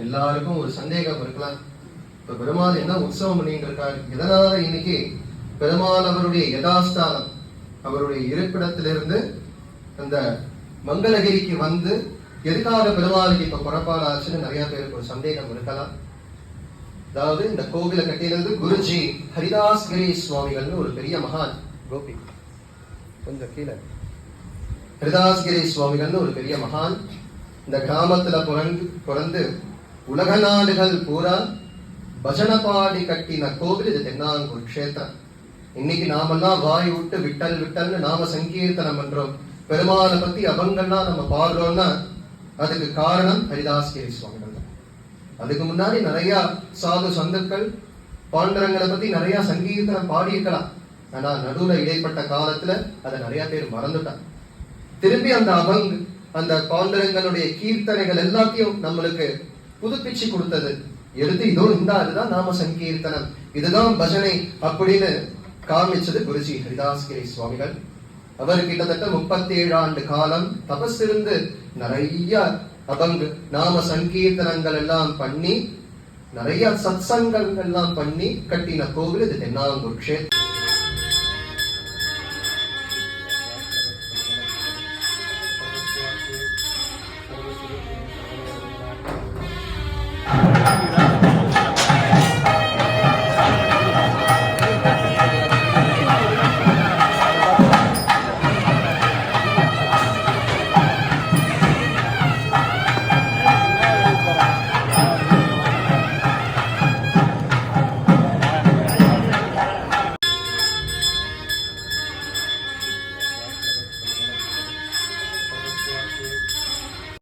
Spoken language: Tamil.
எல்லாருக்கும் ஒரு சந்தேகம் இருக்கலாம். இப்ப பெருமாள் என்ன உற்சவம் பண்ணிட்டு இருக்காரு, எதனால இன்னைக்கு பெருமாள் அவருடைய யதாஸ்தானம், அவருடைய இருப்பிடத்திலிருந்து அந்த மங்களகிரிக்கு வந்து எதுக்காக பெருமாளுக்கு இப்ப புறப்பாடு ஆச்சுன்னு நிறைய பேருக்கு ஒரு சந்தேகம் இருக்கலாம். அதாவது இந்த கோவிலை கட்டியிலிருந்து குருஜி ஹரிதாஸ் கிரி சுவாமிகள்னு ஒரு பெரிய மகான், கோபி கொஞ்சம் கீழே, ஹரிதாஸ்கிரி சுவாமிகள்னு ஒரு பெரிய மகான் இந்த கிராமத்துல பிறந்து உலக நாடுகள் பூரா பஜனை பாடி கட்டின கோவில் இது தென்னாங்கூர் கஷேத்திரம். இன்னைக்கு நாமெல்லாம் வாய் விட்டு விட்டல் விட்டல்னு நாம சங்கீர்த்தனம் பண்றோம், பெருமாளை பத்தி அவங்கெல்லாம் நம்ம பாடுறோம்னா அதுக்கு காரணம் ஹரிதாஸ்கிரி சுவாமிகள் தான். அதுக்கு முன்னாடி நிறைய சாது சந்துக்கள் பாண்டரங்களை பத்தி நிறைய சங்கீர்த்தனம் பாடியிருக்கலாம். ஆனா நடுவுல இடைப்பட்ட காலத்துல அதை நிறைய பேர் மறந்துட்டாங்க. திரும்பி அந்த பாண்டரங்களுடைய கீர்த்தனைகள் எல்லாத்தையும் நம்மளுக்கு புதுப்பிச்சு கொடுத்தது எடுத்து இதோ இதுதான் நாம சங்கீர்த்தனம், இதுதான் பஜனை அப்படின்னு காமிச்சது குருஜி ஹரிதாஸ்கிரி சுவாமிகள். அவர் கிட்டத்தட்ட 37 ஆண்டு காலம் தபஸ் இருந்து நிறைய நாம சங்கீர்த்தனங்கள் எல்லாம் பண்ணி நிறைய சத்சங்கங்கள் எல்லாம் பண்ணி கட்டின கோவில் இது தென்னாங்கூர் கஷேத்திரம்.